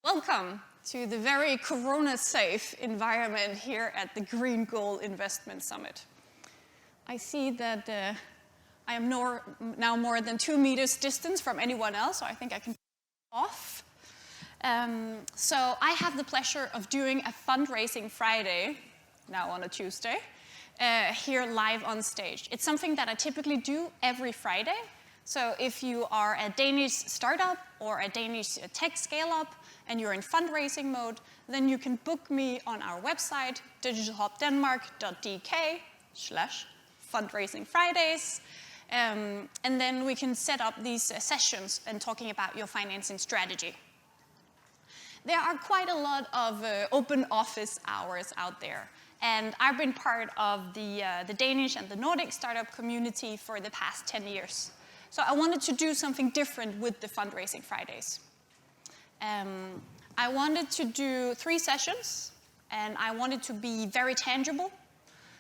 Welcome to the very corona-safe environment here at the Green Goal Investment Summit. I see that I am now more than 2 meters distance from anyone else, so I think I can off. So I have the pleasure of doing a Fundraising Friday, now on a Tuesday, here live on stage. It's something that I typically do every Friday. So if you are a Danish startup or a Danish tech scale-up and you're in fundraising mode, then you can book me on our website, digitalhubdenmark.dk/fundraising Fridays. And then we can set up these sessions and talking about your financing strategy. There are quite a lot of open office hours out there. And I've been part of the Danish and the Nordic startup community for the past 10 years. So I wanted to do something different with the Fundraising Fridays. I wanted to do 3 sessions, and I wanted to be very tangible.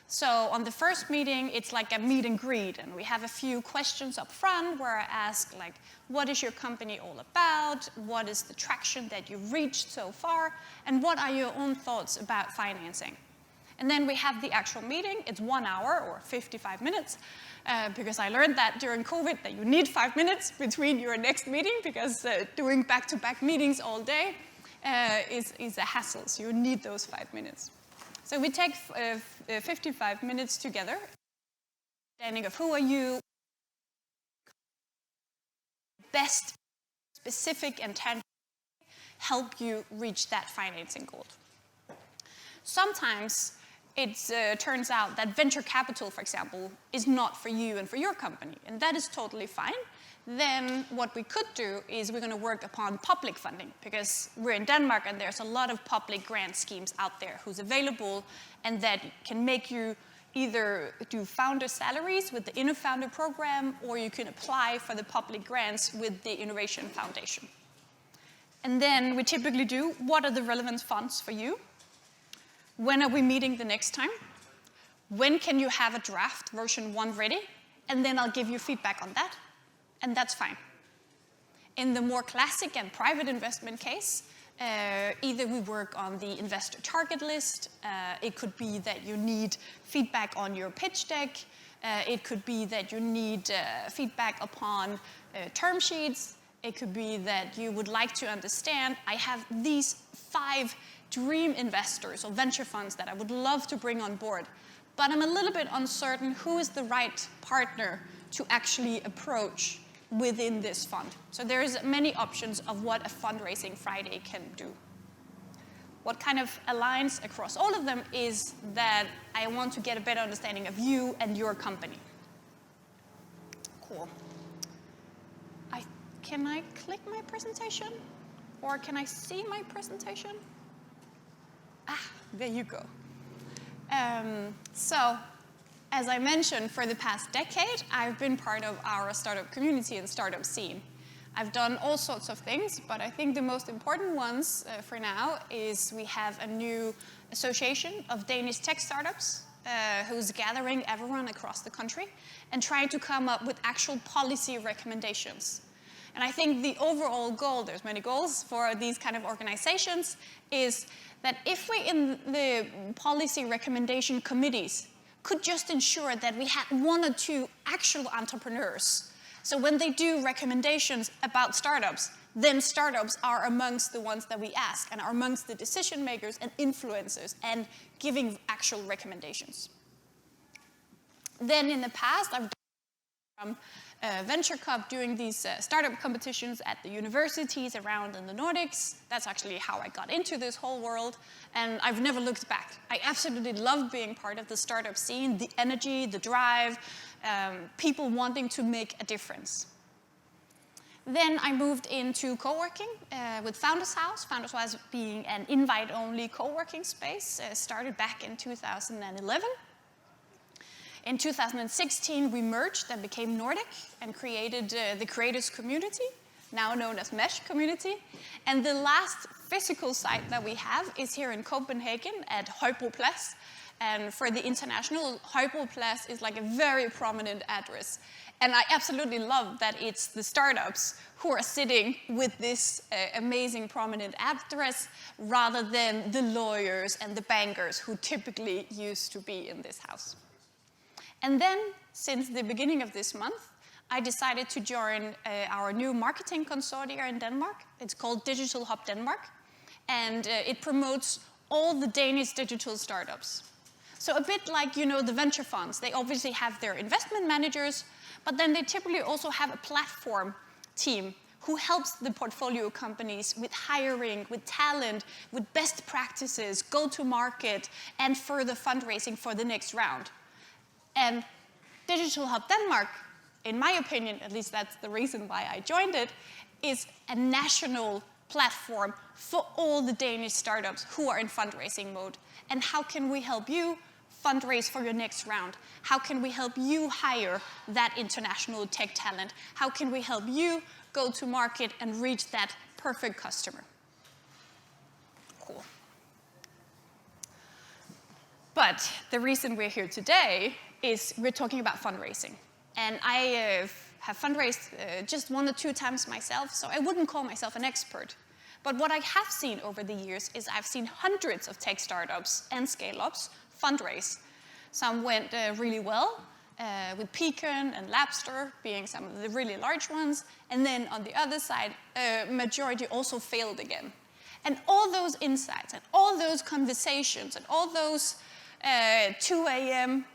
So on the first meeting, it's like a meet and greet, and we have a few questions up front where I ask, like, what is your company all about? What is the traction that you've reached so far? And what are your own thoughts about financing? And then we have the actual meeting. It's 1 hour or 55 minutes, because I learned that during COVID that you need 5 minutes between your next meeting, because doing back-to-back meetings all day is a hassle, so you need those 5 minutes. So we take 55 minutes together, understanding of who are you, best, specific, and tangible help you reach that financing goal. Sometimes it turns out that venture capital, for example, is not for you and for your company, and that is totally fine. Then what we could do is we're going to work upon public funding, because we're in Denmark and there's a lot of public grant schemes out there who's available and that can make you either do founder salaries with the InnoFounder program, or you can apply for the public grants with the Innovation Foundation. And then we typically do, what are the relevant funds for you? When are we meeting the next time? When can you have a draft version 1 ready? And then I'll give you feedback on that. And that's fine. In the more classic and private investment case, either we work on the investor target list, it could be that you need feedback on your pitch deck, it could be that you need feedback upon term sheets, it could be that you would like to understand, I have these 5 dream investors or venture funds that I would love to bring on board, but I'm a little bit uncertain who is the right partner to actually approach within this fund. So there's many options of what a Fundraising Friday can do. What kind of aligns across all of them is that I want to get a better understanding of you and your company. Cool. Can I click my presentation? Or can I see my presentation? There you go. So, as I mentioned, for the past decade, I've been part of our startup community and startup scene. I've done all sorts of things, but I think the most important ones for now is we have a new association of Danish tech startups who's gathering everyone across the country and trying to come up with actual policy recommendations. And I think the overall goal, there's many goals for these kind of organizations, is that if we in the policy recommendation committees could just ensure that we had 1 or 2 actual entrepreneurs. So when they do recommendations about startups, then startups are amongst the ones that we ask and are amongst the decision makers and influencers and giving actual recommendations. Then in the past, I've done Venture Cup doing these startup competitions at the universities around in the Nordics. That's actually how I got into this whole world, and I've never looked back. I absolutely love being part of the startup scene, the energy, the drive, people wanting to make a difference. Then I moved into co-working with Founders House. Founders House being an invite-only co-working space, started back in 2011. In 2016, we merged and became Nordic and created the Creators Community, now known as Mesh Community. And the last physical site that we have is here in Copenhagen at Højbro Plads, And for the international, Højbroplads is like a very prominent address. And I absolutely love that it's the startups who are sitting with this amazing prominent address rather than the lawyers and the bankers who typically used to be in this house. And then, since the beginning of this month, I decided to join our new marketing consortium in Denmark. It's called Digital Hub Denmark, and it promotes all the Danish digital startups. So a bit like, the venture funds, they obviously have their investment managers, but then they typically also have a platform team who helps the portfolio companies with hiring, with talent, with best practices, go-to-market, and further fundraising for the next round. And Digital Hub Denmark, in my opinion, at least that's the reason why I joined it, is a national platform for all the Danish startups who are in fundraising mode. And how can we help you fundraise for your next round? How can we help you hire that international tech talent? How can we help you go to market and reach that perfect customer? Cool. But the reason we're here today is we're talking about fundraising. And I have fundraised just 1 or 2 times myself, so I wouldn't call myself an expert. But what I have seen over the years is I've seen hundreds of tech startups and scale-ups fundraise. Some went really well, with Pecan and Labster being some of the really large ones. And then on the other side, majority also failed again. And all those insights and all those conversations and all those 2 a.m.,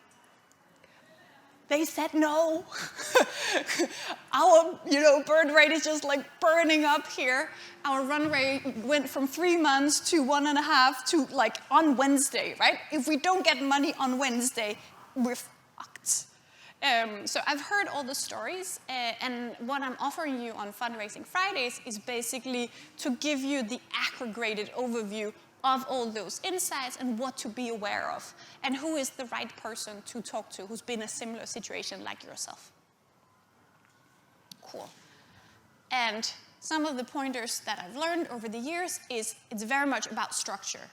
they said no. Our, burn rate is just like burning up here. Our run rate went from 3 months to 1.5 to like on Wednesday, right? If we don't get money on Wednesday, we're fucked. So I've heard all the stories, and what I'm offering you on Fundraising Fridays is basically to give you the aggregated overview of all those insights and what to be aware of, and who is the right person to talk to who's been in a similar situation like yourself. Cool. And some of the pointers that I've learned over the years is it's very much about structure.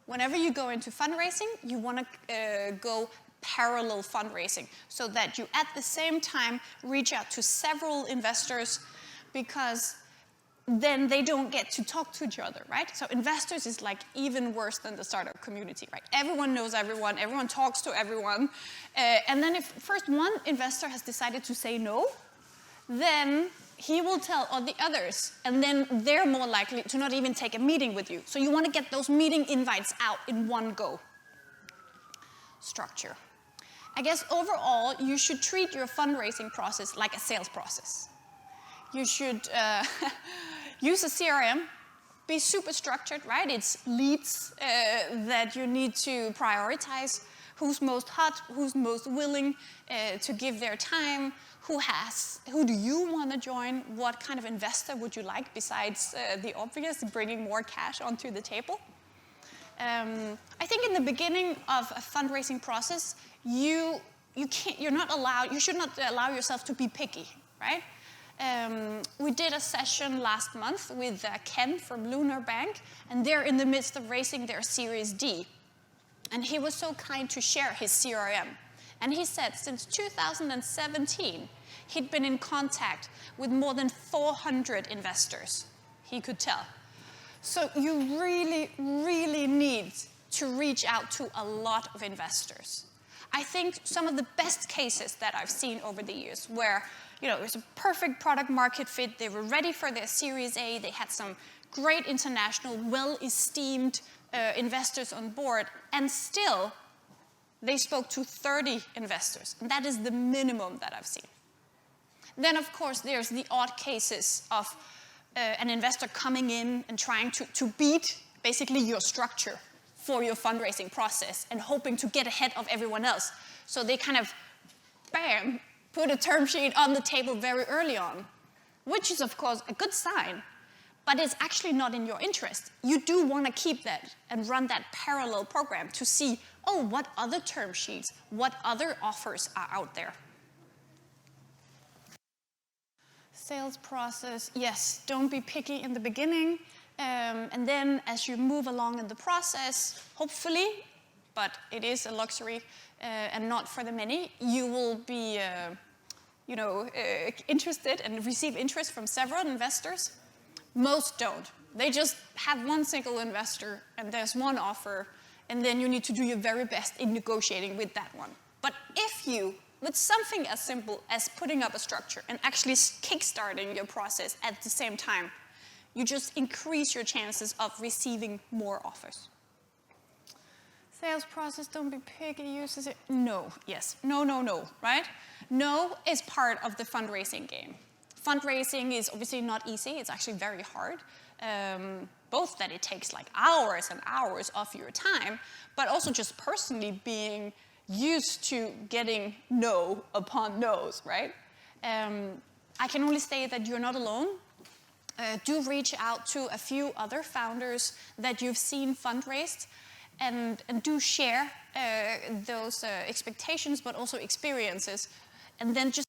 Whenever you go into fundraising, you want to go parallel fundraising so that you at the same time reach out to several investors, because then they don't get to talk to each other, right? So investors is like even worse than the startup community, right? Everyone knows everyone talks to everyone. And then if first one investor has decided to say no, then he will tell all the others, and then they're more likely to not even take a meeting with you. So you want to get those meeting invites out in one go. Structure. I guess overall, you should treat your fundraising process like a sales process. You should use a CRM, be super structured, right? It's leads that you need to prioritize. Who's most hot, who's most willing to give their time, who do you want to join, what kind of investor would you like besides the obvious, bringing more cash onto the table. I think in the beginning of a fundraising process, you should not allow yourself to be picky, right? We did a session last month with Ken from Lunar Bank, and they're in the midst of raising their Series D. And he was so kind to share his CRM. And he said since 2017, he'd been in contact with more than 400 investors, he could tell. So you really, really need to reach out to a lot of investors. I think some of the best cases that I've seen over the years where it was a perfect product market fit, they were ready for their Series A, they had some great international, well-esteemed investors on board, and still they spoke to 30 investors. And that is the minimum that I've seen. Then, of course, there's the odd cases of an investor coming in and trying to beat basically your structure for your fundraising process and hoping to get ahead of everyone else. So they kind of, bam, put a term sheet on the table very early on, which is, of course, a good sign, but it's actually not in your interest. You do want to keep that and run that parallel program to see, what other term sheets, what other offers are out there. Sales process, yes, don't be picky in the beginning. And then as you move along in the process, hopefully but it is a luxury and not for the many. You will be interested and receive interest from several investors. Most don't. They just have one single investor and there's one offer, and then you need to do your very best in negotiating with that one. But if you, with something as simple as putting up a structure and actually kickstarting your process at the same time, you just increase your chances of receiving more offers. Sales process, don't be picky, uses it. No, yes, no, right? No is part of the fundraising game. Fundraising is obviously not easy, it's actually very hard. Both that it takes like hours and hours of your time, but also just personally being used to getting no upon no's, right? I can only say that you're not alone. Do reach out to a few other founders that you've seen fundraised, and do share those expectations, but also experiences, and then just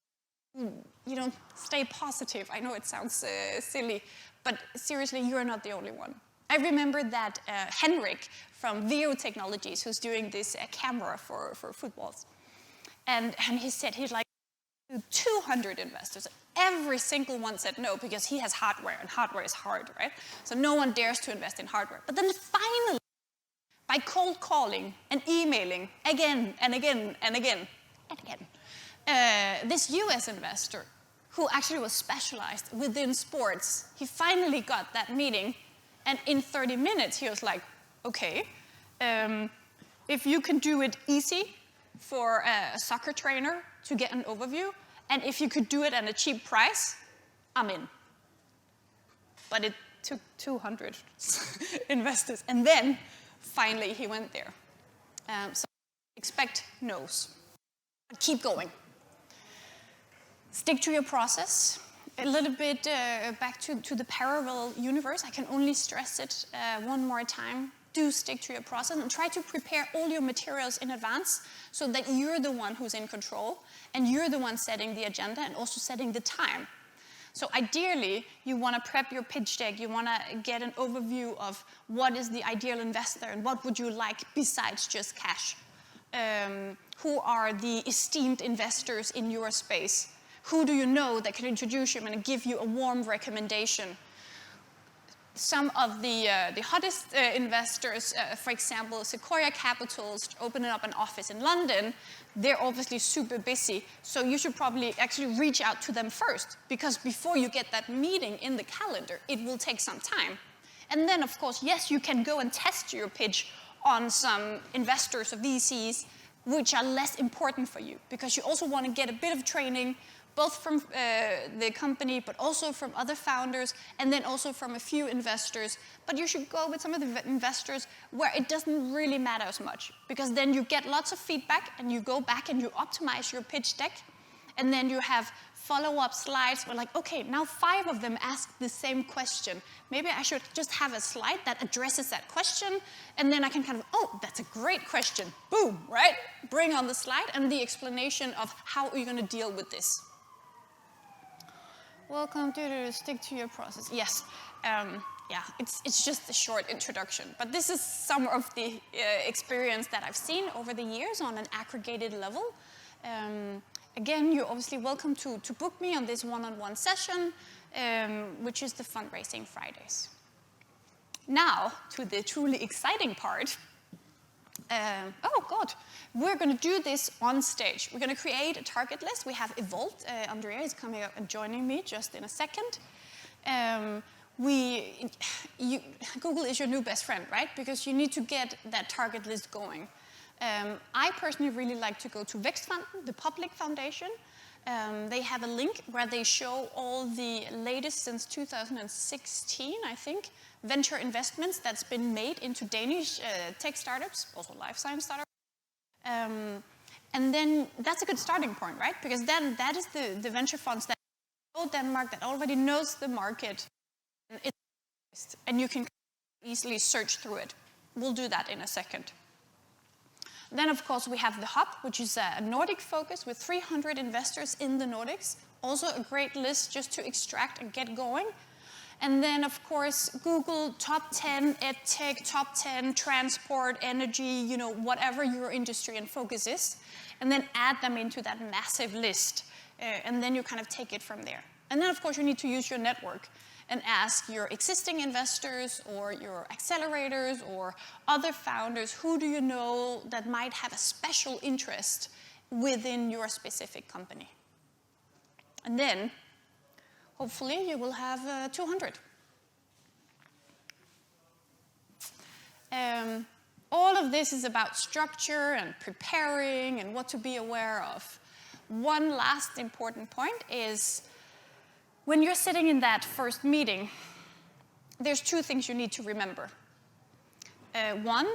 stay positive. I know it sounds silly, but seriously, you're not the only one. I remember that Henrik from VO Technologies, who's doing this camera for footballs, and he said he'd like 200 investors. Every single one said no because he has hardware, and hardware is hard, right? So no one dares to invest in hardware. But then finally, by cold calling and emailing again and again and again and again, this US investor, who actually was specialized within sports, he finally got that meeting, and in 30 minutes he was like, okay, if you can do it easy for a soccer trainer to get an overview, and if you could do it at a cheap price, I'm in. But it took 200 investors, and then finally he went there. So expect no's. But keep going. Stick to your process. A little bit back to the parallel universe. I can only stress it one more time. Do stick to your process and try to prepare all your materials in advance so that you're the one who's in control and you're the one setting the agenda and also setting the time. So ideally, you want to prep your pitch deck. You want to get an overview of what is the ideal investor and what would you like besides just cash. Who are the esteemed investors in your space? Who do you know that can introduce you and give you a warm recommendation? Some of the hottest investors, for example, Sequoia Capital's opening up an office in London, they're obviously super busy, so you should probably actually reach out to them first, because before you get that meeting in the calendar, it will take some time. And then, of course, yes, you can go and test your pitch on some investors or VCs, which are less important for you, because you also want to get a bit of training, both from the company, but also from other founders, and then also from a few investors. But you should go with some of the investors where it doesn't really matter as much, because then you get lots of feedback, and you go back and you optimize your pitch deck, and then you have follow-up slides where like, okay, now 5 of them ask the same question. Maybe I should just have a slide that addresses that question, and then I can kind of, oh, that's a great question. Boom, right? Bring on the slide and the explanation of how you're going to deal with this. Welcome to stick to your process. Yes, yeah, it's just a short introduction, but this is some of the experience that I've seen over the years on an aggregated level. Again, you're obviously welcome to book me on this one-on-one session, which is the Fundraising Fridays. Now, to the truly exciting part. Oh, God. We're going to do this on stage. We're going to create a target list. We have evolved. Andrea is coming up and joining me just in a second. Google is your new best friend, right? Because you need to get that target list going. I personally really like to go to Vækstfonden, the public foundation. They have a link where they show all the latest since 2016, I think, venture investments that's been made into Danish tech startups, also life science startups. And then that's a good starting point, right? Because then that is the venture funds that know Denmark, that already knows the market, and you can easily search through it. We'll do that in a second. Then, of course, we have the Hub, which is a Nordic focus with 300 investors in the Nordics. Also a great list just to extract and get going. And then, of course, Google top 10 edtech, top 10 transport, energy, whatever your industry and focus is, and then add them into that massive list. And then you kind of take it from there. And then, of course, you need to use your network and ask your existing investors or your accelerators or other founders, who do you know that might have a special interest within your specific company? And then, hopefully, you will have 200. All of this is about structure and preparing and what to be aware of. One last important point is, when you're sitting in that first meeting, there's two things you need to remember. One,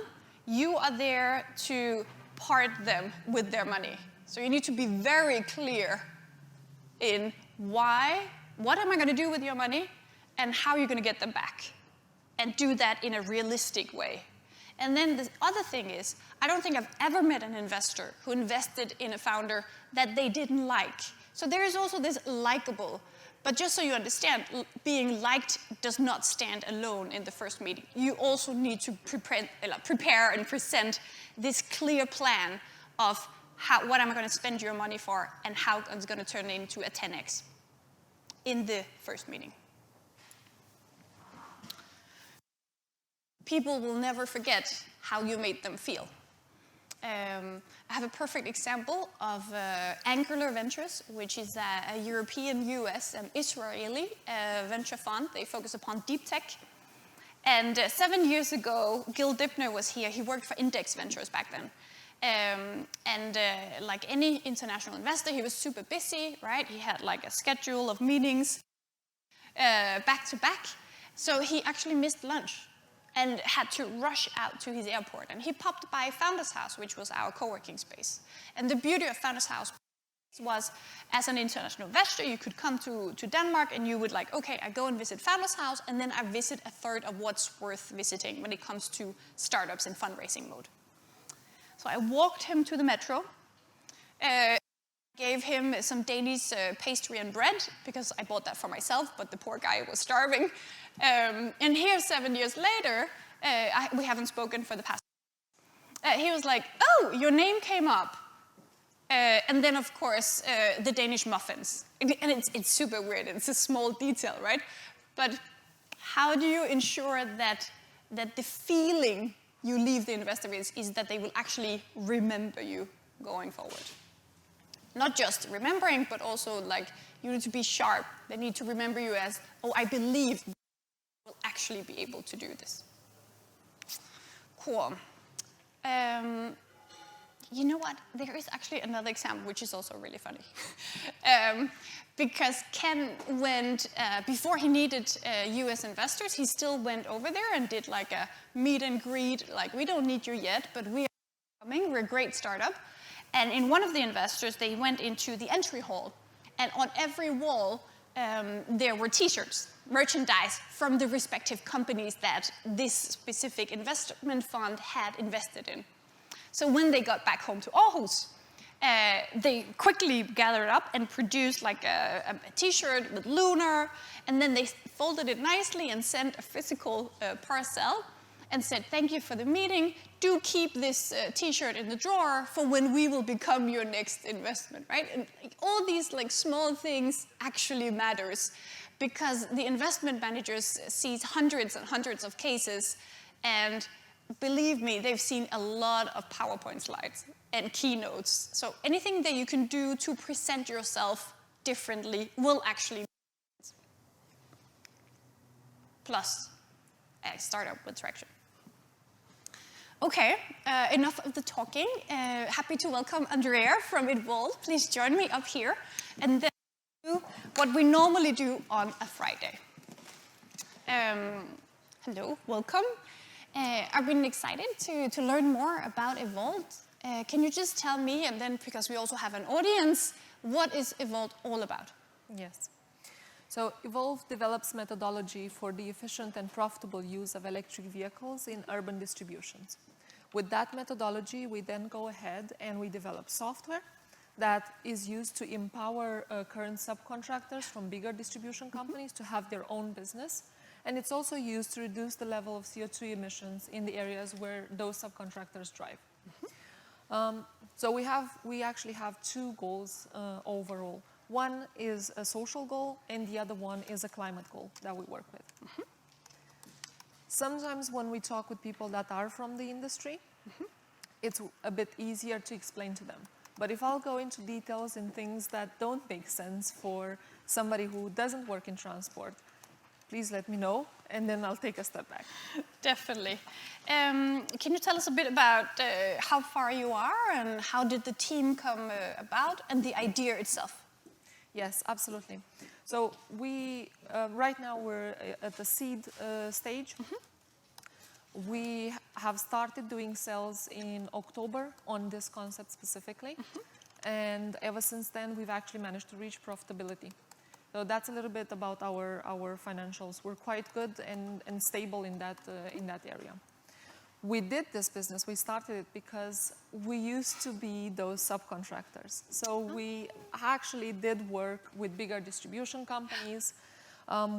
you are there to part them with their money. So you need to be very clear in what am I going to do with your money, and how you're going to get them back. And do that in a realistic way. And then the other thing is, I don't think I've ever met an investor who invested in a founder that they didn't like. So there is also this likable. But just so you understand, being liked does not stand alone in the first meeting. You also need to prepare and present this clear plan of what am I going to spend your money for and how it's going to turn into a 10x in the first meeting. People will never forget how you made them feel. I have a perfect example of Angular Ventures, which is a European, US, and Israeli venture fund. They focus upon deep tech. And 7 years ago, Gil Dibner was here. He worked for Index Ventures back then. Like any international investor, he was super busy, right? He had like a schedule of meetings back to back. So he actually missed lunch and had to rush out to his airport. And he popped by Founders House, which was our co-working space. And the beauty of Founders House was, as an international investor, you could come to Denmark and you would like, okay, I go and visit Founders House, and then I visit a third of what's worth visiting when it comes to startups in fundraising mode. So I walked him to the metro, gave him some Danish pastry and bread, because I bought that for myself, but the poor guy was starving. And here, 7 years later, we haven't spoken for the past. He was like, oh, your name came up. And then, of course, the Danish muffins. And it's super weird. It's a small detail, right? But how do you ensure that the feeling you leave the investor with is that they will actually remember you going forward? Not just remembering, but also like you need to be sharp. They need to remember you as, oh, I believe will actually be able to do this. Cool. You know what? There is actually another example, which is also really funny. Because Ken went, before he needed US investors, he still went over there and did like a meet and greet, like, we don't need you yet, but we are coming, we're a great startup. And in one of the investors, they went into the entry hall, and on every wall, there were t-shirts, merchandise from the respective companies that this specific investment fund had invested in. So when they got back home to Aarhus, they quickly gathered up and produced like a t-shirt with Lunar, and then they folded it nicely and sent a physical parcel and said, thank you for the meeting. Do keep this t-shirt in the drawer for when we will become your next investment, right? And like, all these like small things actually matters, because the investment managers sees hundreds and hundreds of cases, and believe me, they've seen a lot of PowerPoint slides and keynotes. So anything that you can do to present yourself differently will actually plus a startup with traction. Okay, enough of the talking. Happy to welcome Andrea from Evolve. Please join me up here, and then do what we normally do on a Friday. Hello, welcome. I've been excited to learn more about Evolve. Can you just tell me, and then because we also have an audience, what is Evolve all about? Yes. So Evolve develops methodology for the efficient and profitable use of electric vehicles in urban distributions. With that methodology, we then go ahead and we develop software that is used to empower current subcontractors from bigger distribution companies to have their own business. And it's also used to reduce the level of CO2 emissions in the areas where those subcontractors drive. So we actually have two goals overall. One is a social goal, and the other one is a climate goal that we work with. Sometimes when we talk with people that are from the industry, it's a bit easier to explain to them. But if I'll go into details in things that don't make sense for somebody who doesn't work in transport, please let me know, and then I'll take a step back. Definitely. Can you tell us a bit about how far you are and how did the team come about and the idea itself? Yes, absolutely. So we, right now we're at the seed stage. We have started doing sales in October on this concept specifically. And ever since then, we've actually managed to reach profitability. So that's a little bit about our financials. We're quite good and stable in that area. We did this business, we started it because we used to be those subcontractors. So we actually did work with bigger distribution companies.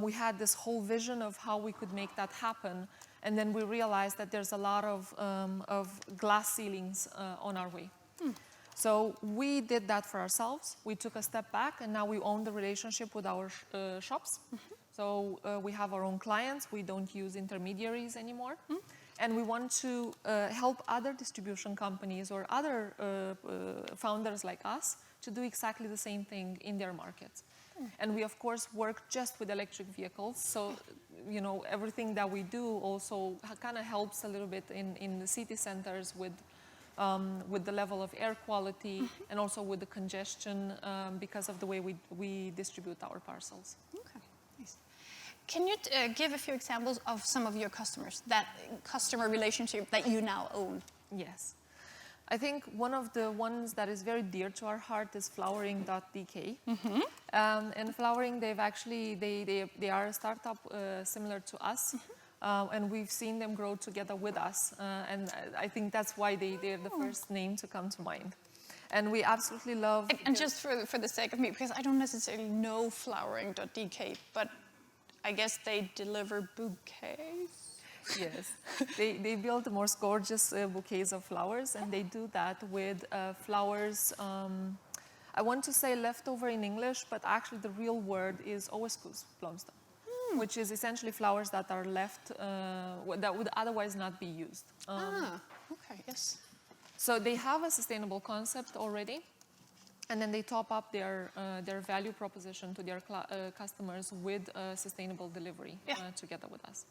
We had this whole vision of how we could make that happen. And then we realized that there's a lot of glass ceilings on our way. So we did that for ourselves. We took a step back, and now we own the relationship with our shops. So we have our own clients. We don't use intermediaries anymore. And we want to help other distribution companies or other founders like us to do exactly the same thing in their markets. And we, of course, work just with electric vehicles. So, you know, everything that we do also kind of helps a little bit in the city centers with the level of air quality and also with the congestion because of the way we distribute our parcels. Okay, nice. Can you give a few examples of some of your customers, that customer relationship that you now own? Yes. I think one of the ones that is very dear to our heart is flowering.dk. And Flowering, they are a startup similar to us. And we've seen them grow together with us. And I think that's why they're the first name to come to mind. And we absolutely love... And just for the sake of me, because I don't necessarily know flowering.dk, but I guess they deliver bouquets? Yes. They build the most gorgeous bouquets of flowers, and they do that with flowers... I want to say leftover in English, but actually the real word is overskudsblomster. Which is essentially flowers that are left, that would otherwise not be used. Okay, yes. So they have a sustainable concept already, and then they top up their value proposition to their customers with sustainable delivery together with us.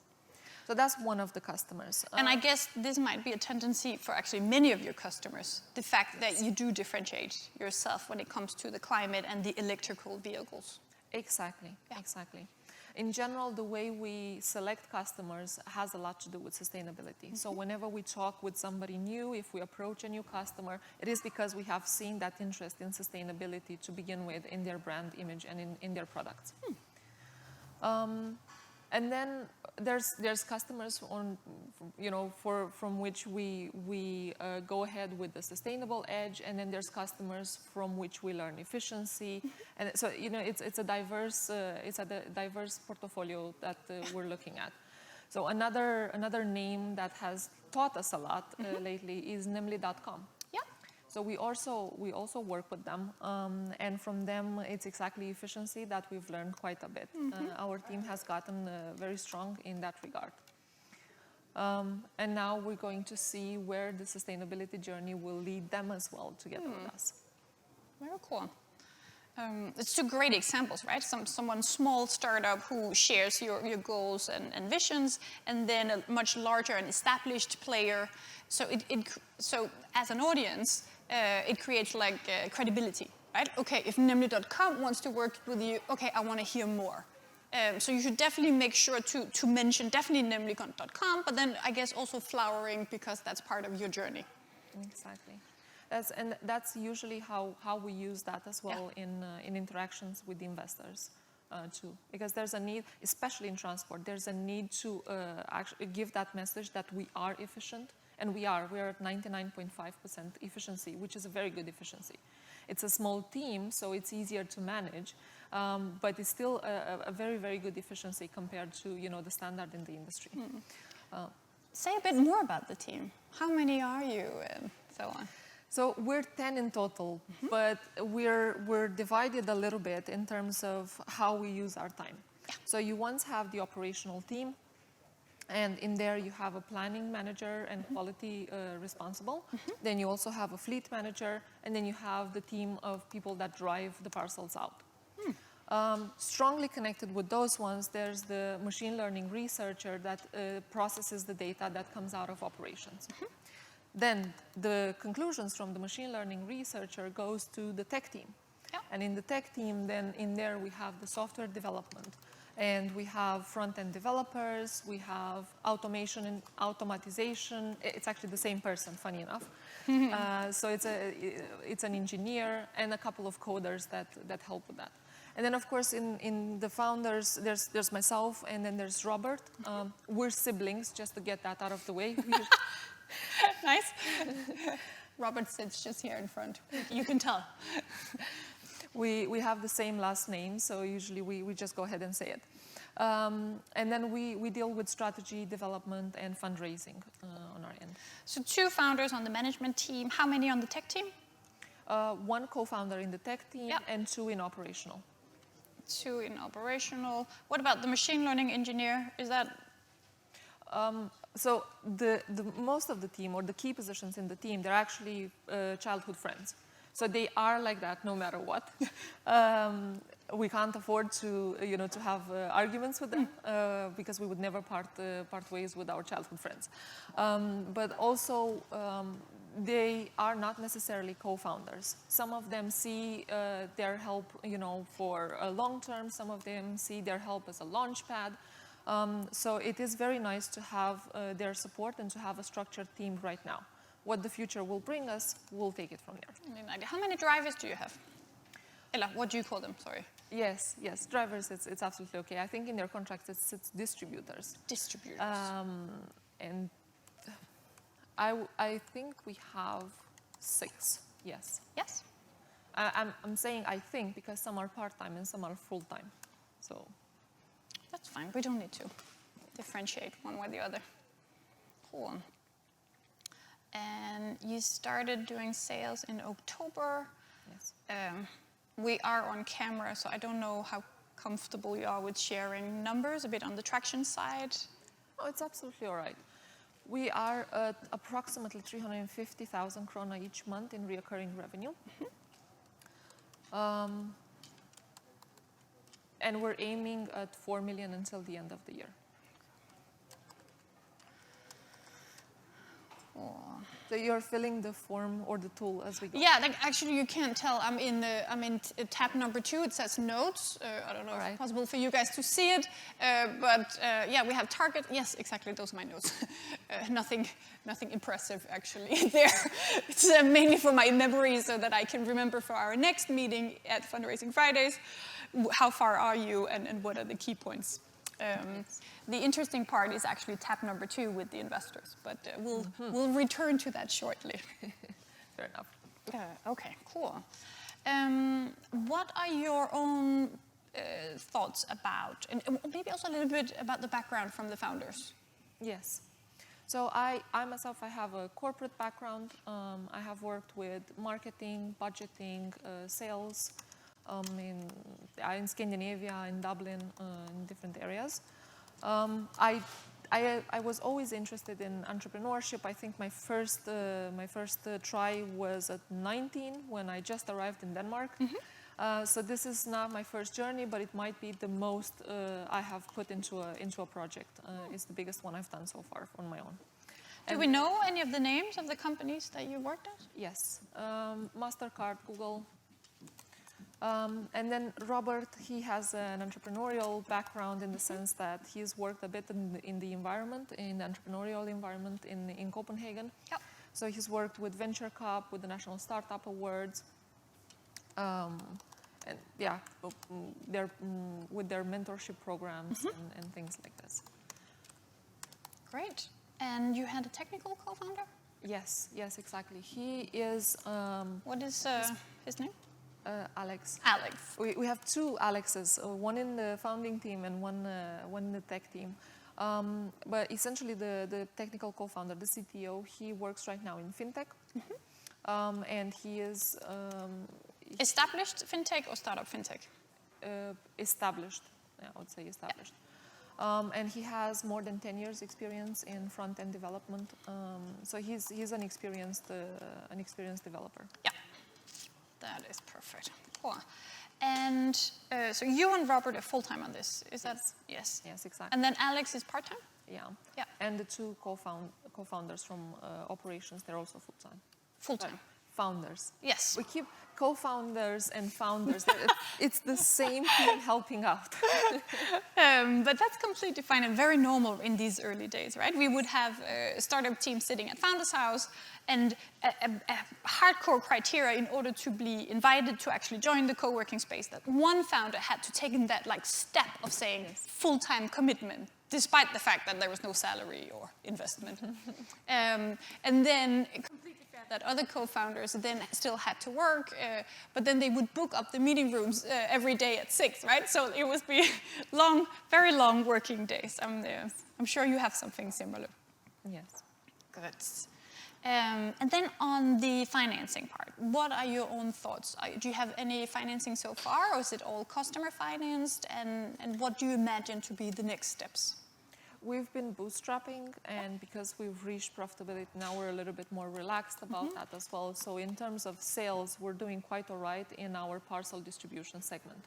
So that's one of the customers. And I guess this might be a tendency for actually many of your customers, the fact that you do differentiate yourself when it comes to the climate and the electrical vehicles. Exactly, exactly. In general, the way we select customers has a lot to do with sustainability. So whenever we talk with somebody new, if we approach a new customer, it is because we have seen that interest in sustainability to begin with in their brand image and in their products. And then there's customers from which we go ahead with the sustainable edge, and then there's customers from which we learn efficiency, and so it's a diverse portfolio that we're looking at. So another name that has taught us a lot lately is Nemly.com. So we also work with them, and from them it's exactly efficiency that we've learned quite a bit. Our team has gotten very strong in that regard. And now we're going to see where the sustainability journey will lead them as well together with us. Very cool. It's two great examples, right? Someone small startup who shares your goals and visions, and then a much larger and established player. So so as an audience, it creates like credibility, right? Okay, if Nemly.com wants to work with you, okay, I want to hear more. So you should definitely make sure to mention definitely Nemly.com, but then I guess also Flowering, because that's part of your journey. Exactly. That's usually how we use that as well in interactions with the investors too. Because there's a need, especially in transport, there's a need to actually give that message that we are efficient And we are at 99.5% efficiency, which is a very good efficiency. It's a small team, so it's easier to manage, but it's still a very, very good efficiency compared to, the standard in the industry. Say a bit more about the team. How many are you and so on? So we're 10 in total, but we're divided a little bit in terms of how we use our time. Yeah. So you once have the operational team, and in there you have a planning manager and quality responsible. Then you also have a fleet manager, and then you have the team of people that drive the parcels out. Strongly connected with those ones, there's the machine learning researcher that processes the data that comes out of operations. Then the conclusions from the machine learning researcher goes to the tech team. Yeah. And in the tech team, then in there we have the software development. And we have front-end developers, we have automation and automatization. It's actually the same person, funny enough. So it's an engineer and a couple of coders that help with that. And then, of course, in the founders, there's myself, and then there's Robert. We're siblings, just to get that out of the way. Nice. Robert sits just here in front. You can tell. We have the same last name, so usually we just go ahead and say it. And then we deal with strategy development and fundraising on our end. So 2 founders on the management team. How many on the tech team? 1 co-founder in the tech team, and 2 in operational. 2 in operational. What about the machine learning engineer? Is that... So the most of the team, or the key positions in the team, they're actually childhood friends. So they are like that no matter what. We can't afford to, to have arguments with them because we would never part ways with our childhood friends. But also, they are not necessarily co-founders. Some of them see their help, for a long term. Some of them see their help as a launch pad. So it is very nice to have their support and to have a structured team right now. What the future will bring us, we'll take it from there. How many drivers do you have? Ella, what do you call them? Sorry. Yes, drivers, it's absolutely okay. I think in their contracts it's distributors. Distributors. And I think we have 6, yes. Yes? I'm saying I think because some are part-time and some are full-time, so. That's fine, we don't need to differentiate one way or the other. Cool. And you started doing sales in October. Yes. We are on camera, so I don't know how comfortable you are with sharing numbers, a bit on the traction side. Oh, it's absolutely all right. We are at approximately 350,000 krona each month in recurring revenue. And we're aiming at 4 million until the end of the year. Oh. So you're filling the form or the tool as we go? Yeah, actually you can't tell. I'm in tab number 2. It says notes. I don't know if it's possible for you guys to see it, but yeah, we have target. Yes, exactly. Those are my notes. Nothing impressive actually there. It's mainly for my memory, so that I can remember for our next meeting at Fundraising Fridays. How far are you, and what are the key points? The interesting part is actually tab number 2 with the investors, but we'll return to that shortly. Fair enough. Okay, cool. What are your own thoughts about, and maybe also a little bit about the background from the founders? Yes. So I myself, I have a corporate background. I have worked with marketing, budgeting, sales, in Scandinavia, in Dublin, in different areas. I was always interested in entrepreneurship. I think my first try was at 19 when I just arrived in Denmark. So this is not my first journey, but it might be the most I have put into a project. It's the biggest one I've done so far on my own. Do we know any of the names of the companies that you worked at? Yes, MasterCard, Google. And then Robert, he has an entrepreneurial background in the sense that he's worked a bit in the environment, in the entrepreneurial environment in Copenhagen. Yep. So he's worked with Venture Cup, with the National Startup Awards, and yeah, with their mentorship programs and things like this. Great. And you had a technical co-founder? Yes, yes, exactly. He is... What is his name? Alex. Alex. We have two Alexes, one in the founding team and one in the tech team. But essentially the technical co-founder, the CTO, he works right now in fintech. And he is... established fintech or startup fintech? Established, yeah, I would say established. And he has more than 10 years experience in front-end development. So he's an experienced developer. Yeah, that is perfect. Cool. And so you and Robert are full-time on this, is that? Yes. Yes, exactly. And then Alex is part-time? Yeah. Yeah. And the two co-founders from operations, they're also full-time. Full-time. Founders. Yes. We keep co-founders and founders. It's the same team helping out. But that's completely fine and very normal in these early days, right? We would have a startup team sitting at Founders House, and a hardcore criteria in order to be invited to actually join the co-working space, that one founder had to take in that step of saying full-time commitment, despite the fact that there was no salary or investment. And then completely fair that other co-founders then still had to work, but then they would book up the meeting rooms every day at 6, right? So it would be long, very long working days. I'm sure you have something similar. Yes. Good. And then on the financing part, what are your own thoughts? Do you have any financing so far, or is it all customer financed? And what do you imagine to be the next steps? We've been bootstrapping, and because we've reached profitability, now we're a little bit more relaxed about that as well. So in terms of sales, we're doing quite all right in our parcel distribution segment.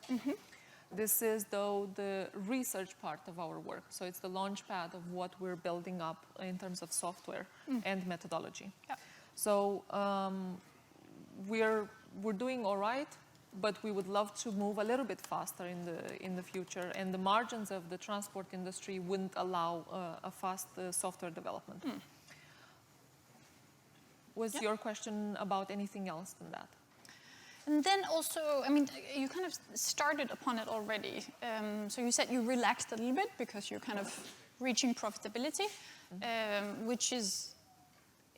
This is, though, the research part of our work. So it's the launch pad of what we're building up in terms of software and methodology. Yeah. So we're doing all right, but we would love to move a little bit faster in the future. And the margins of the transport industry wouldn't allow a fast software development. Was your question about anything else than that? And then also, I mean, you kind of started upon it already. So you said you relaxed a little bit because you're kind of reaching profitability, which is,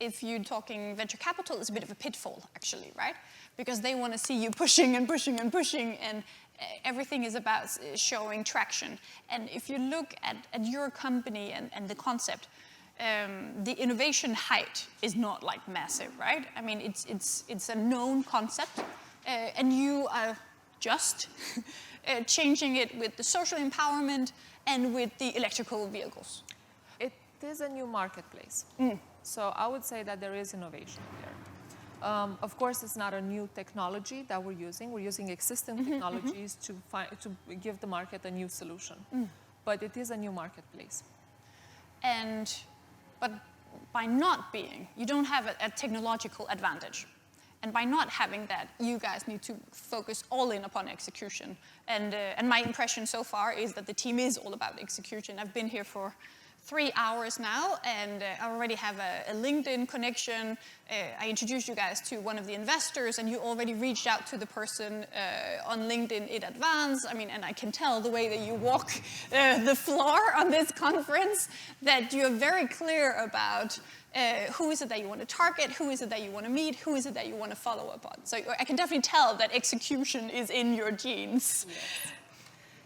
if you're talking venture capital, is a bit of a pitfall, actually, right? Because they want to see you pushing and pushing and pushing, and everything is about showing traction. And if you look at your company and the concept, the innovation height is not massive, right? I mean, it's a known concept. And you are just changing it with the social empowerment and with the electrical vehicles. It is a new marketplace. So I would say that there is innovation there. Of course, it's not a new technology that we're using. We're using existing technologies to give the market a new solution. But it is a new marketplace. But by not being, you don't have a technological advantage. And by not having that, you guys need to focus all in upon execution. And my impression so far is that the team is all about execution. I've been here for 3 hours now, and I already have a LinkedIn connection. I introduced you guys to one of the investors, and you already reached out to the person on LinkedIn in advance. I mean, and I can tell the way that you walk the floor on this conference that you're very clear about who is it that you want to target, who is it that you want to meet, who is it that you want to follow up on. So I can definitely tell that execution is in your genes.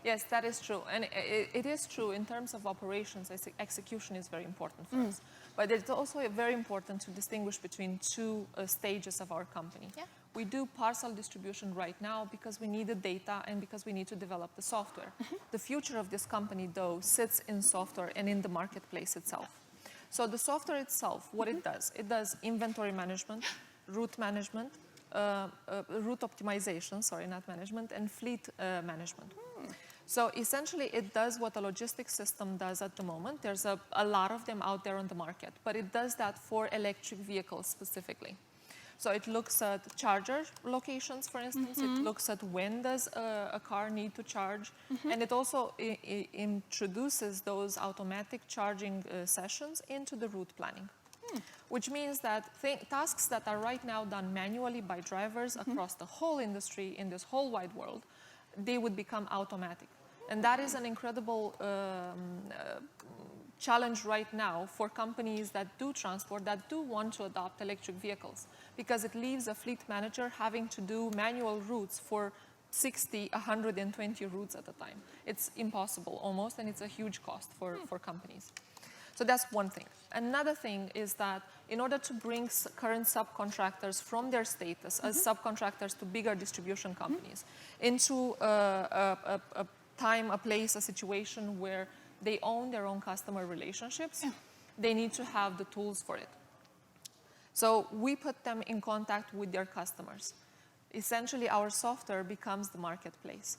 Yes, that is true. And it is true in terms of operations, execution is very important for us. But it's also very important to distinguish between two stages of our company. Yeah. We do parcel distribution right now because we need the data and because we need to develop the software. The future of this company, though, sits in software and in the marketplace itself. So the software itself, what it does inventory management, route management, route optimization, sorry, not management, and fleet management. So essentially, it does what a logistics system does at the moment. There's a lot of them out there on the market, but it does that for electric vehicles specifically. So it looks at charger locations, for instance. It looks at when does a car need to charge. And it also introduces those automatic charging sessions into the route planning. Which means that tasks that are right now done manually by drivers across the whole industry in this whole wide world, they would become automatic. And that is an incredible challenge right now for companies that do transport, that do want to adopt electric vehicles, because it leaves a fleet manager having to do manual routes for 60, 120 routes at a time. It's impossible almost, and it's a huge cost for companies. So that's one thing. Another thing is that in order to bring current subcontractors from their status as subcontractors to bigger distribution companies into a time, a place, a situation where they own their own customer relationships, they need to have the tools for it. So we put them in contact with their customers. Essentially, our software becomes the marketplace.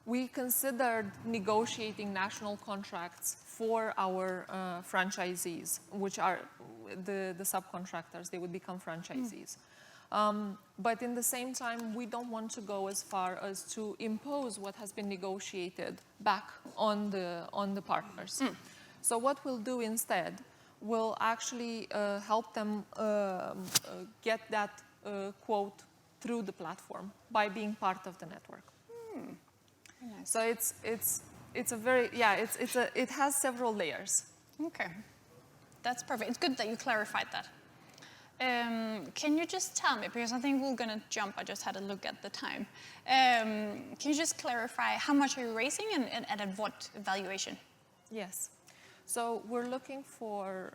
We considered negotiating national contracts for our franchisees, which are the subcontractors. They would become franchisees. But in the same time, we don't want to go as far as to impose what has been negotiated back on the partners. So what we'll do instead, we'll actually help them get that quote through the platform by being part of the network. Nice. So it's a very, it has several layers. Okay, that's perfect. It's good that you clarified that. Can you just tell me, because I think we're going to jump, I just had a look at the time. Can you just clarify how much are you raising and at what valuation? Yes. So we're looking for,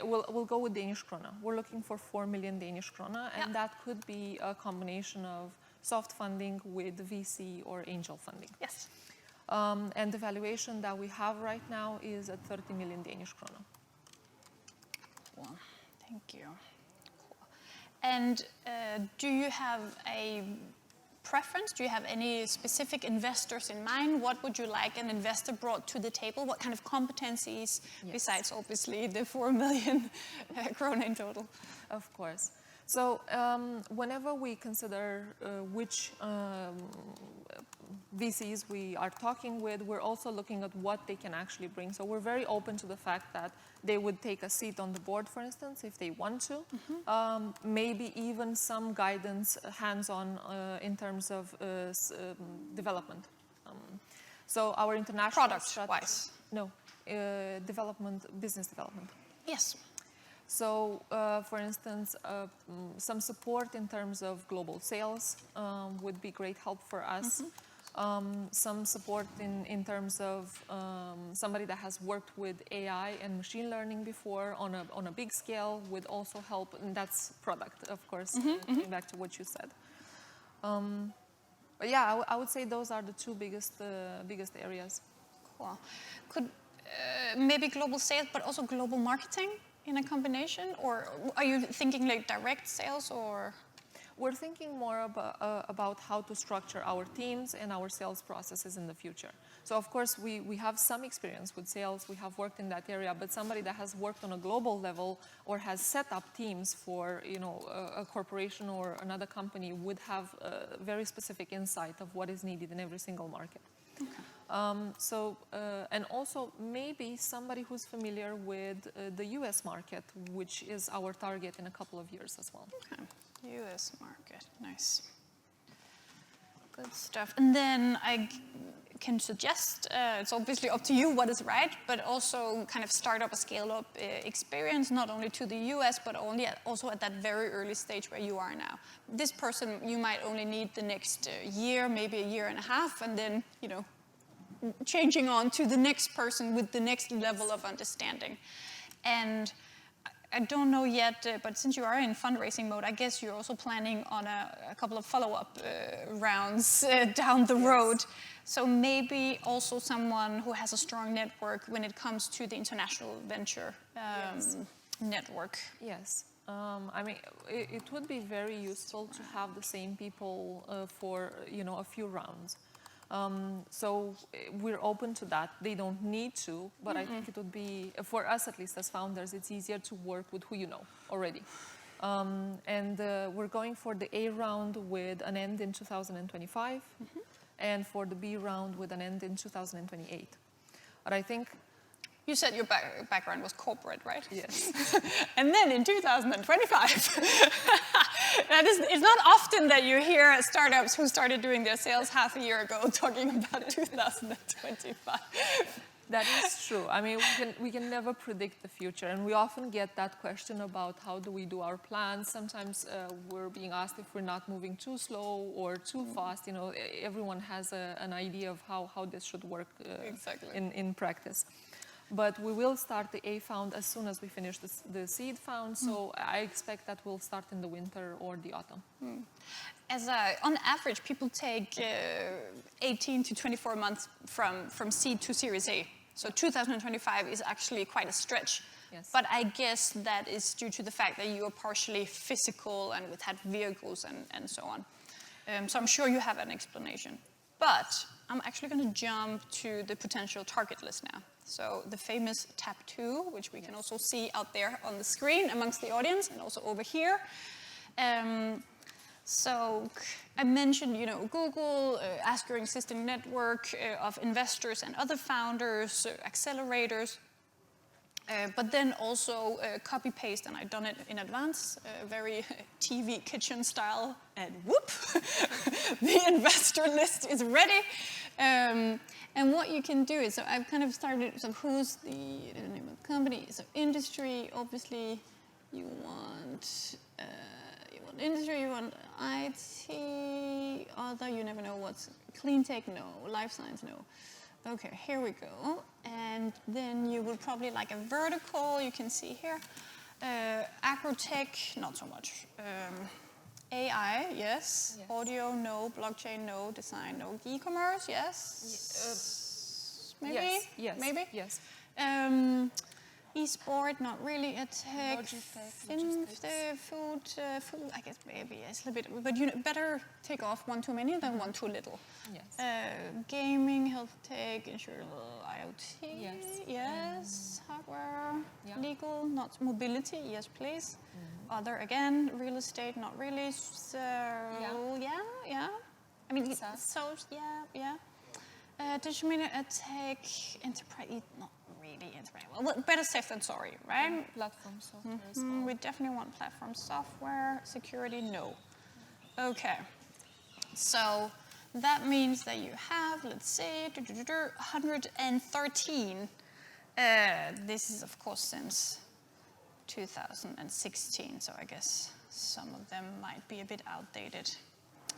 we'll go with Danish krona. We're looking for 4 million Danish krona, and that could be a combination of soft funding with VC or angel funding. Yes. And the valuation that we have right now is at 30 million Danish krona. Cool. Thank you. Cool. And do you have a preference? Do you have any specific investors in mind? What would you like an investor brought to the table? What kind of competencies, besides obviously the 4 million krona in total? Of course. So whenever we consider which VCs we are talking with, we're also looking at what they can actually bring. So we're very open to the fact that they would take a seat on the board, for instance, if they want to. Maybe even some guidance, hands-on, in terms of development. So our international product-wise? No, business development. Yes. So, for instance, some support in terms of global sales would be great help for us. Some support in terms of somebody that has worked with AI and machine learning before on a big scale would also help, and that's product, of course, going back to what you said. But yeah, I would say those are the two biggest areas. Cool. Could maybe global sales, but also global marketing in a combination, or are you thinking like direct sales, or? We're thinking more about how to structure our teams and our sales processes in the future. So of course we have some experience with sales, we have worked in that area, but somebody that has worked on a global level or has set up teams for a corporation or another company would have a very specific insight of what is needed in every single market. Okay. And also maybe somebody who's familiar with the US market, which is our target in a couple of years as well. Okay. US market, nice. Good stuff. And then I can suggest, it's obviously up to you what is right, but also kind of start up a scale-up experience, not only to the US, but also at that very early stage where you are now. This person, you might only need the next year, maybe a year and a half, and then, changing on to the next person with the next level of understanding. And I don't know yet, but since you are in fundraising mode, I guess you're also planning on a couple of follow-up rounds down the road. So maybe also someone who has a strong network when it comes to the international venture network. Yes. I mean, it would be very useful to have the same people for, a few rounds. So we're open to that. They don't need to, but I think it would be, for us at least as founders, it's easier to work with who you know already. And we're going for the A round with an end in 2025, and for the B round with an end in 2028. But I think... You said your background was corporate, right? Yes. And then in 2025. It's not often that you hear startups who started doing their sales half a year ago talking about 2025. That is true. I mean, we can never predict the future, and we often get that question about how do we do our plans. Sometimes we're being asked if we're not moving too slow or too fast. You know, everyone has an idea of how this should work Exactly. in practice. But we will start the A fund as soon as we finish the seed fund, so I expect that we'll start in the winter or the autumn. On average, people take 18 to 24 months from seed to Series A. So 2025 is actually quite a stretch. Yes. But I guess that is due to the fact that you are partially physical and had vehicles and so on. So I'm sure you have an explanation. But I'm actually going to jump to the potential target list now. So the famous tab 2, which we can also see out there on the screen amongst the audience and also over here. So I mentioned, Google, ask your existing network of investors and other founders, accelerators, but then also copy-paste, and I've done it in advance, very TV kitchen style, and whoop, the investor list is ready. And what you can do is, so I've kind of started, so who's the name of the company? So industry, obviously, you want industry, you want IT, other, you never know what's, clean tech, no, life science, no. Okay, here we go. And then you will probably like a vertical, you can see here. Agrotech, not so much. AI, yes. Audio, no. Blockchain, no. Design, no. E-commerce, yes. Maybe? Yes. Maybe? Yes. E-sport, not really a tech. Logistics. Food, I guess maybe it's a little bit, but better take off one too many than one too little. Yes. Gaming, health tech, insurance, IoT. Yes. Hardware, legal, not mobility. Yes, please. Other again, real estate, not really. So yeah. I mean, digital media, tech, enterprise, not really enterprise. Well, better safe than sorry, right? Platform software as well. We definitely want platform software. Security, no. Okay. So that means that you have, let's say, 113. This is, of course, since 2016, so I guess some of them might be a bit outdated.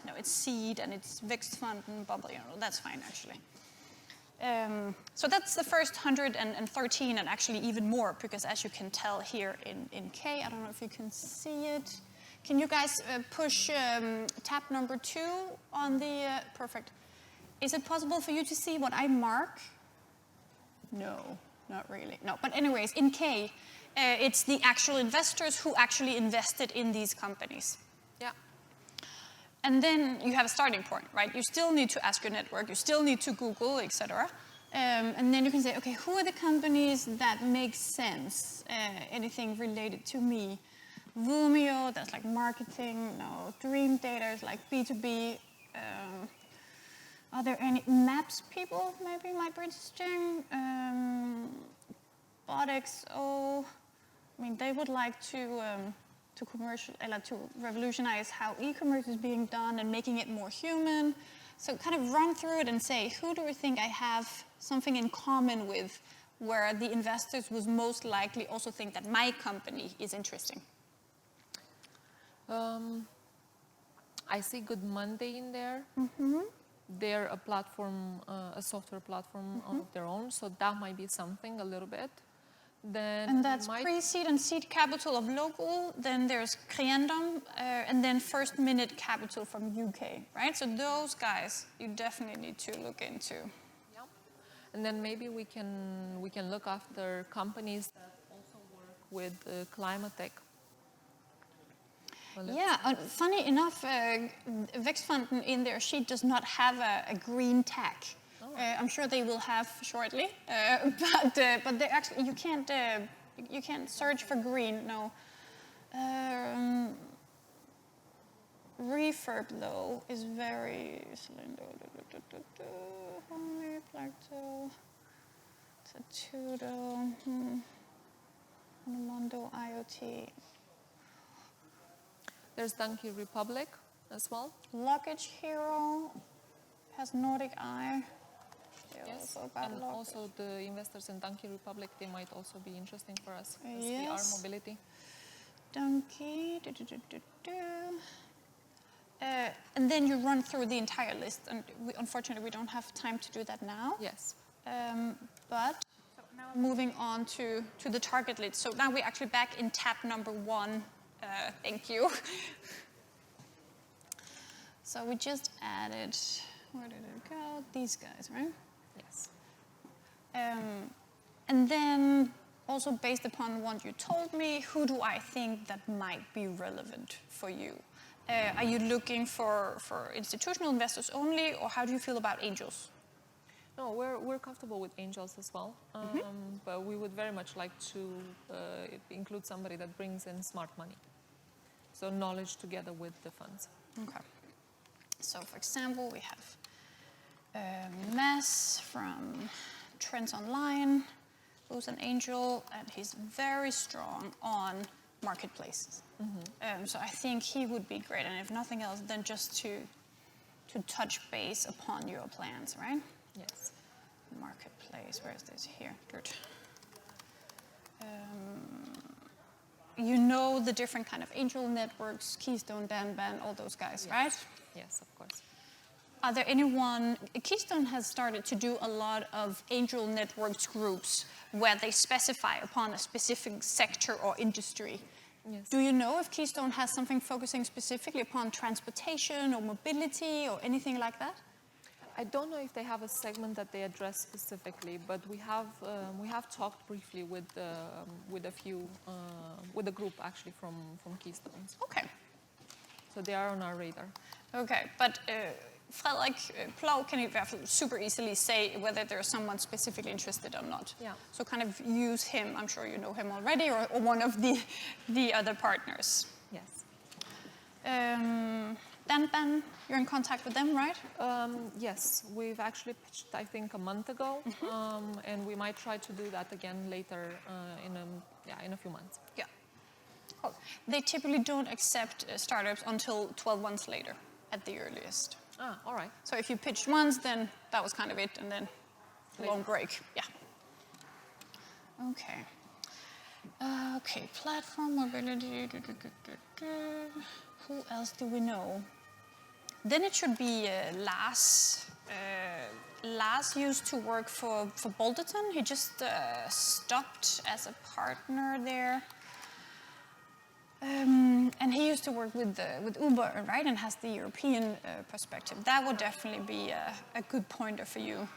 No, it's seed and it's Vækstfonden and bubble, that's fine, actually. So that's the first 113, and actually even more, because as you can tell here in K, I don't know if you can see it. Can you guys push tab number 2 on the, perfect. Is it possible for you to see what I mark? No, not really. No, but anyways, in K, it's the actual investors who actually invested in these companies. Yeah. And then you have a starting point, right? You still need to ask your network, you still need to Google, etc. And then you can say, okay, who are the companies that make sense? Anything related to me? Vumio, that's like marketing. No, Dream Data is like B2B. Are there any maps people maybe might be interesting? BotXO, I mean, they would like to revolutionize how e-commerce is being done and making it more human. So kind of run through it and say, who do we think I have something in common with, where the investors would most likely also think that my company is interesting? I see Good Monday in there. They're a platform, a software platform of their own, so that might be something a little bit. Then and that's pre-seed and seed capital of local. Then there's Creandum, and then first minute capital from UK, right? So those guys you definitely need to look into. Yeah. And then maybe we can look after companies that also work with climate tech. Well, yeah, funny enough, Vækstfonden in their sheet does not have a green tag. I'm sure they will have shortly, but they actually you can't search for green. No. Refurb though is very Homely, Placto, Tatudo, Mondo IoT. There's Donkey Republic as well. Luggage Hero has Nordic Eye. They Yes, also bad and luck. also the investors in Donkey Republic, they might also be interesting for us as we are Yes. mobility. Donkey. And then you run through the entire list, and unfortunately we don't have time to do that now. Yes. But so now we're moving on to the target list. So now we're actually back in tab number 1. Thank you. So we just added, where did it go? These guys, right? Yes. And then also based upon what you told me, who do I think that might be relevant for you? Are you looking for institutional investors only, or how do you feel about angels? No, we're comfortable with angels as well, but we would very much like to include somebody that brings in smart money. So knowledge together with the funds. Okay. So for example, we have Mass from Trends Online, who's an angel, and he's very strong on marketplaces. So I think he would be great, and if nothing else, then just to touch base upon your plans, right? Yes. Marketplace, where is this? Here, good. You know the different kind of angel networks, Keystone, Danban, all those guys, Yes. right? Yes, of course. Are there anyone, Keystone has started to do a lot of angel networks groups where they specify upon a specific sector or industry. Yes. Do you know if Keystone has something focusing specifically upon transportation or mobility or anything like that? I don't know if they have a segment that they address specifically, but we have talked briefly with a few with a group actually from Keystones. Okay. So they are on our radar. Okay, but Frederik Plov can super easily say whether there's someone specifically interested or not. Yeah. So kind of use him. I'm sure you know him already, or one of the other partners. Yes. Danban, you're in contact with them, right? Yes, we've actually pitched, I think, a month ago, and we might try to do that again later in a few months. Yeah. Cool. They typically don't accept startups until 12 months later, at the earliest. Ah, all right. So if you pitched once, then that was kind of it, and then long break. Yeah. Okay. Okay, platform mobility. Who else do we know? Then it should be Lars. Lars used to work for Bolderton. He just stopped as a partner there. And he used to work with Uber, right, and has the European perspective. That would definitely be a good pointer for you.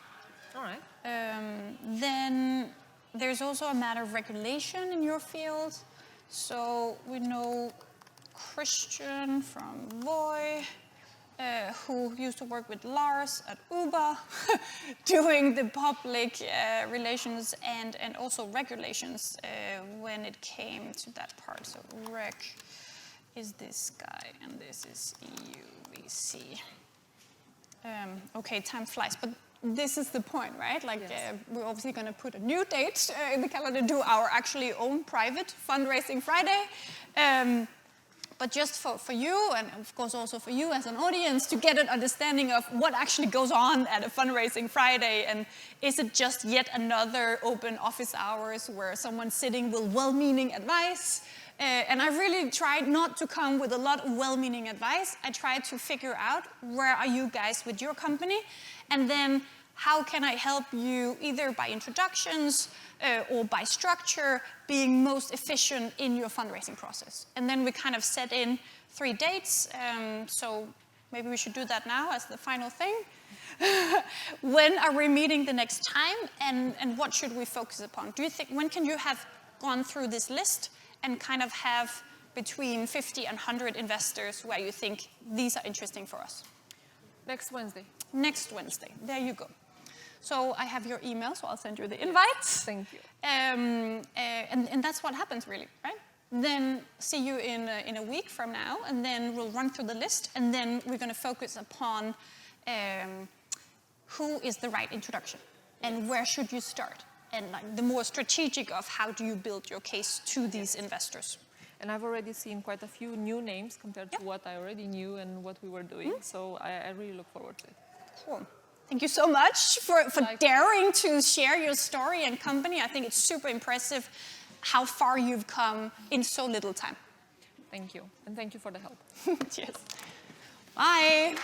All right. Then there's also a matter of regulation in your field. So we know Christian from Voi, who used to work with Lars at Uber, doing the public relations and also regulations when it came to that part. So reg is this guy, and this is EUVC. Okay, time flies, but this is the point, right? Like, Yes. we're obviously going to put a new date in the calendar, do our actually own private Fundraising Friday. But just for you, and of course also for you as an audience, to get an understanding of what actually goes on at a Fundraising Friday, and is it just yet another open office hours where someone's sitting with well-meaning advice? And I really tried not to come with a lot of well-meaning advice. I tried to figure out where are you guys with your company, and then how can I help you either by introductions or by structure being most efficient in your fundraising process. And then we kind of set in 3 dates. So maybe we should do that now as the final thing. When are we meeting the next time, and what should we focus upon? Do you think, when can you have gone through this list and kind of have between 50 and 100 investors where you think these are interesting for us? Next Wednesday. Next Wednesday. There you go. So I have your email, so I'll send you the invites. Thank you. And that's what happens, really, right? Then see you in a week from now, and then we'll run through the list, and then we're going to focus upon who is the right introduction, and where should you start, and like the more strategic of how do you build your case to these investors. And I've already seen quite a few new names compared to what I already knew and what we were doing. So I really look forward to it. Cool. Thank you so much for daring to share your story and company. I think it's super impressive how far you've come in so little time. Thank you, and thank you for the help. Cheers. Bye.